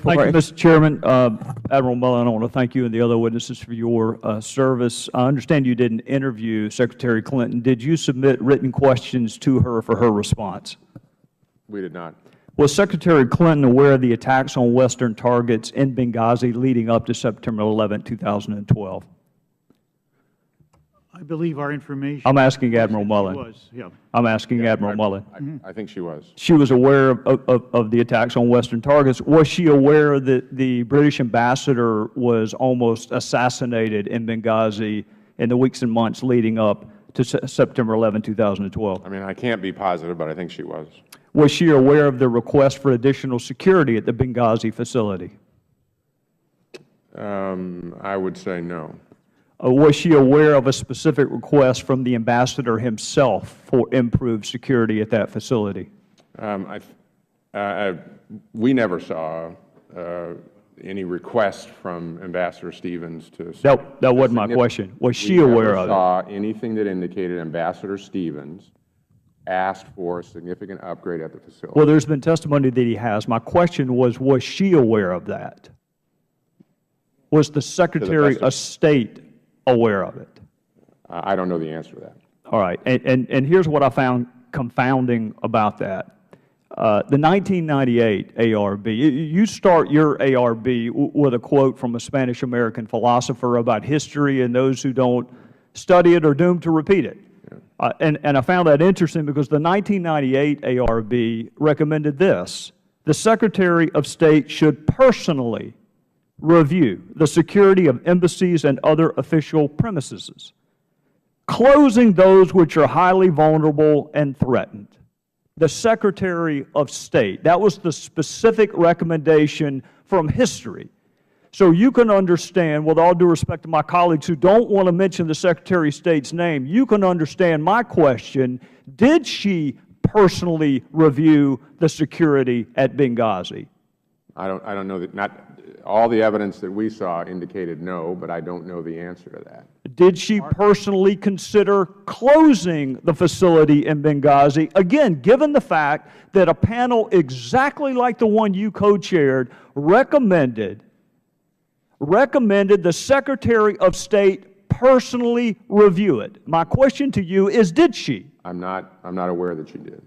Thank you, Mr. Chairman. Admiral Mullen, I want to thank you and the other witnesses for your service. I understand you didn't interview Secretary Clinton. Did you submit written questions to her for her response? We did not. Was Secretary Clinton aware of the attacks on Western targets in Benghazi leading up to September 11, 2012? I believe our information. I'm asking Admiral Mullen. Was, yeah. I'm asking Admiral Mullen. I think she was. She was aware of the attacks on Western targets. Was she aware that the British ambassador was almost assassinated in Benghazi in the weeks and months leading up to September 11, 2012? I mean, I can't be positive, but I think she was. Was she aware of the request for additional security at the Benghazi facility? I would say no. Was she aware of a specific request from the ambassador himself for improved security at that facility? We never saw any request from Ambassador Stevens to. That wasn't my question. Was she aware of it? We never saw anything that indicated Ambassador Stevens asked for a significant upgrade at the facility. Well, there's been testimony that he has. My question was she aware of that? Was the Secretary of State aware of it? I don't know the answer to that. All right. And here's what I found confounding about that. The 1998 ARB, you start your ARB with a quote from a Spanish-American philosopher about history, and those who don't study it are doomed to repeat it. Yeah. And I found that interesting because the 1998 ARB recommended this: the Secretary of State should personally review the security of embassies and other official premises, closing those which are highly vulnerable and threatened. The Secretary of State, that was the specific recommendation from history. So you can understand, with all due respect to my colleagues who don't want to mention the Secretary of State's name, you can understand my question: did she personally review the security at Benghazi? I don't know that. Not all the evidence that we saw indicated no, but I don't know the answer to that. Did she personally consider closing the facility in Benghazi? Again, given the fact that a panel exactly like the one you co-chaired recommended the Secretary of State personally review it. My question to you is, did she? I'm not aware that she did.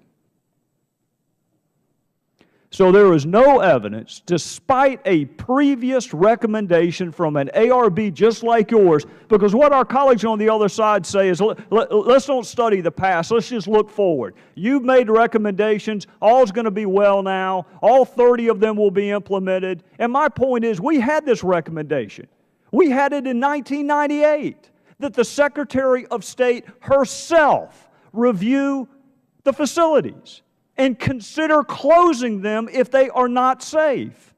So there is no evidence, despite a previous recommendation from an ARB just like yours, because what our colleagues on the other side say is, let's don't study the past, let's just look forward. You've made recommendations, all's going to be well now, all 30 of them will be implemented. And my point is, we had this recommendation. We had it in 1998, that the Secretary of State herself review the facilities and consider closing them if they are not safe.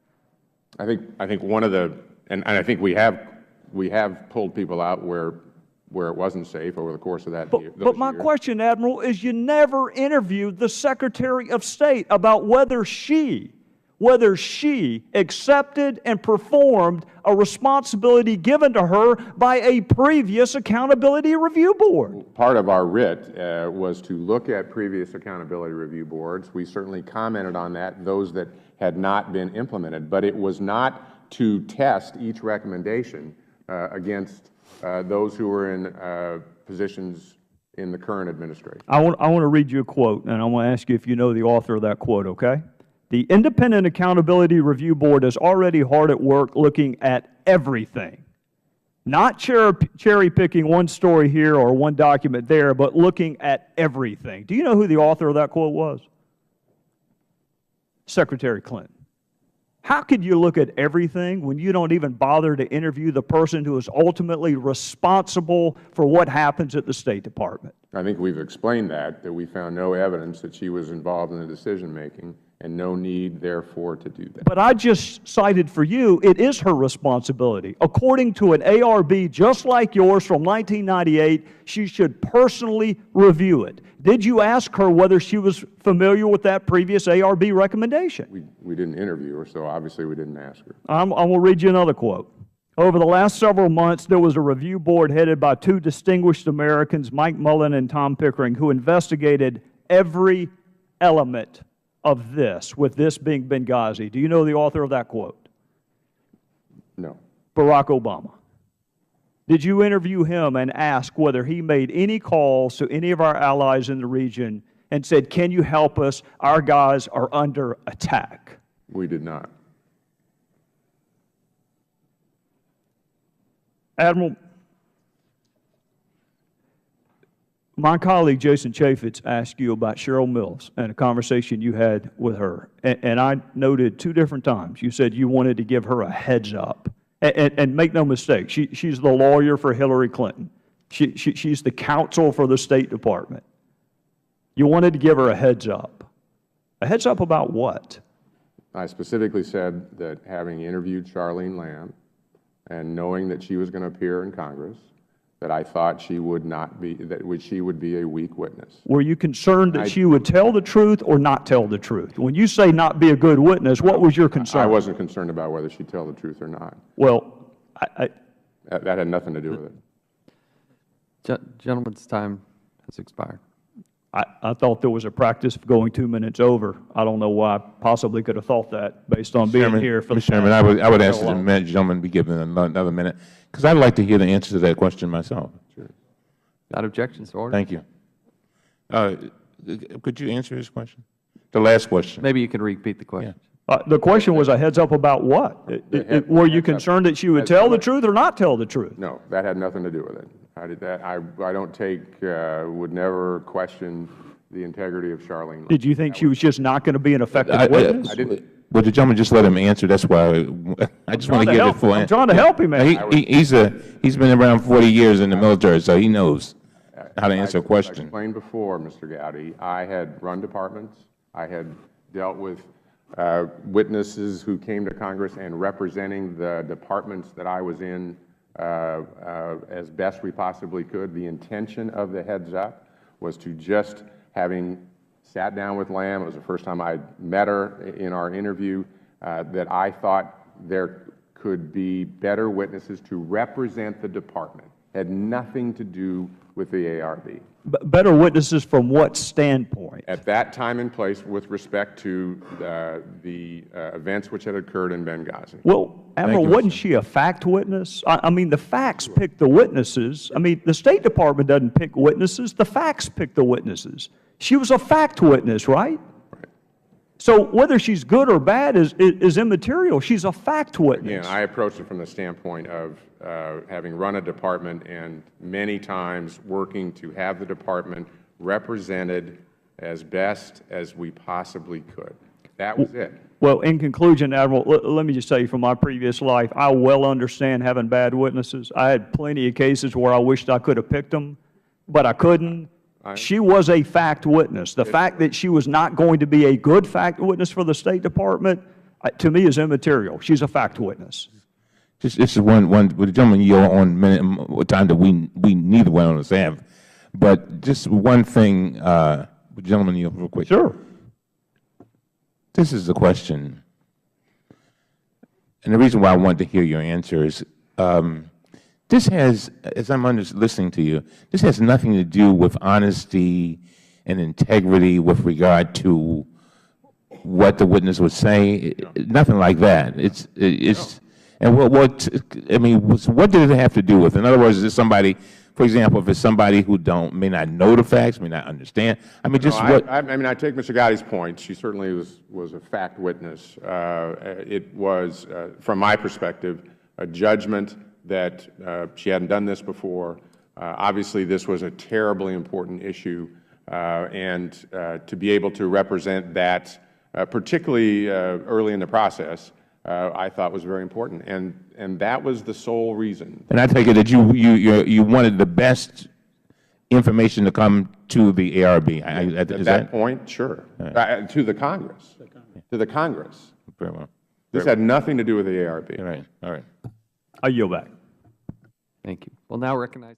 I think one of the, and I think we have pulled people out where it wasn't safe over the course of that year. But my question, Admiral, is you never interviewed the Secretary of State about whether she accepted and performed a responsibility given to her by a previous accountability review board. Part of our writ was to look at previous accountability review boards. We certainly commented on that, those that had not been implemented, but it was not to test each recommendation against those who were in positions in the current administration. I want to read you a quote, and I want to ask you if you know the author of that quote, okay? The Independent Accountability Review Board is already hard at work looking at everything, not cherry-picking one story here or one document there, but looking at everything. Do you know who the author of that quote was? Secretary Clinton. How could you look at everything when you don't even bother to interview the person who is ultimately responsible for what happens at the State Department? I think we've explained that we found no evidence that she was involved in the decision-making, and no need, therefore, to do that. But I just cited for you, it is her responsibility. According to an ARB just like yours from 1998, she should personally review it. Did you ask her whether she was familiar with that previous ARB recommendation? We didn't interview her, so obviously we didn't ask her. I will read you another quote. Over the last several months, there was a review board headed by two distinguished Americans, Mike Mullen and Tom Pickering, who investigated every element of this, with this being Benghazi. Do you know the author of that quote? No. Barack Obama. Did you interview him and ask whether he made any calls to any of our allies in the region and said, can you help us? Our guys are under attack. We did not. Admiral, my colleague Jason Chaffetz asked you about Cheryl Mills and a conversation you had with her. And I noted 2 different times. You said you wanted to give her a heads up. And make no mistake, she's the lawyer for Hillary Clinton. She's the counsel for the State Department. You wanted to give her a heads up. A heads up about what? I specifically said that having interviewed Charlene Lamb and knowing that she was going to appear in Congress, that I thought she would not be, that she would be a weak witness. Were you concerned that she would tell the truth or not tell the truth? When you say not be a good witness, what was your concern? I wasn't concerned about whether she'd tell the truth or not. Well, that had nothing to do with it. Gentleman's time has expired. I thought there was a practice of going 2 minutes over. I don't know why I possibly could have thought that based on being here for the Mr. Chairman, I would ask the gentleman be given another minute, because I'd like to hear the answer to that question myself. Sure. Without objections to order. Thank you. Could you answer his question? The last question. Maybe you can repeat the question. The question was a heads up about what? Were you concerned that she would tell the truth or not tell the truth? No, that had nothing to do with it. I don't take, would never question the integrity of Charlene Lamb. Did you think she was just not going to be an effective witness? I didn't. Would the gentleman just let him answer? That's why I just want to hear the full answer. I'm trying to help him, man. He's been around 40 years in the military, so he knows how to answer a question. I explained before, Mr. Gowdy, I had run departments. I had dealt with witnesses who came to Congress and representing the departments that I was in as best we possibly could. The intention of the heads up was to just, having sat down with Lamb, it was the first time I met her in our interview, that I thought there could be better witnesses to represent the department. Had nothing to do with the ARB. Better witnesses from what standpoint? At that time and place with respect to the events which had occurred in Benghazi. Well, Admiral, wasn't she a fact witness? I mean, the facts pick the witnesses. I mean, the State Department doesn't pick witnesses. The facts pick the witnesses. She was a fact witness, right? Right. So whether she's good or bad is immaterial. She's a fact witness. Again, I approached it from the standpoint of having run a department and many times working to have the department represented as best as we possibly could. That was it. Well, in conclusion, Admiral, let me just tell you from my previous life, I well understand having bad witnesses. I had plenty of cases where I wished I could have picked them, but I couldn't. She was a fact witness. The fact that she was not going to be a good fact witness for the State Department, to me, is immaterial. She's a fact witness. This is one. With the gentleman, you're on minute time that we neither one of us have. But just one thing, with the gentleman, you real quick. Sure. This is the question, and the reason why I want to hear your answer is, this has, as I'm listening to you, this has nothing to do with honesty and integrity with regard to what the witness would say. Nothing like that. And I mean, what did it have to do with? In other words, is this somebody, for example, if it's somebody who may not know the facts, may not understand? I mean, just what? I mean, I take Mr. Gowdy's point. She certainly was a fact witness. It was, from my perspective, a judgment that she hadn't done this before. Obviously, this was a terribly important issue, and to be able to represent that, particularly early in the process, I thought was very important, and that was the sole reason. And I take it that you wanted the best information to come to the ARB. At that point, sure. Right. To the Congress. To the Congress. Very well. This had nothing to do with the ARB. All right. All right. I yield back. Thank you. We'll now recognize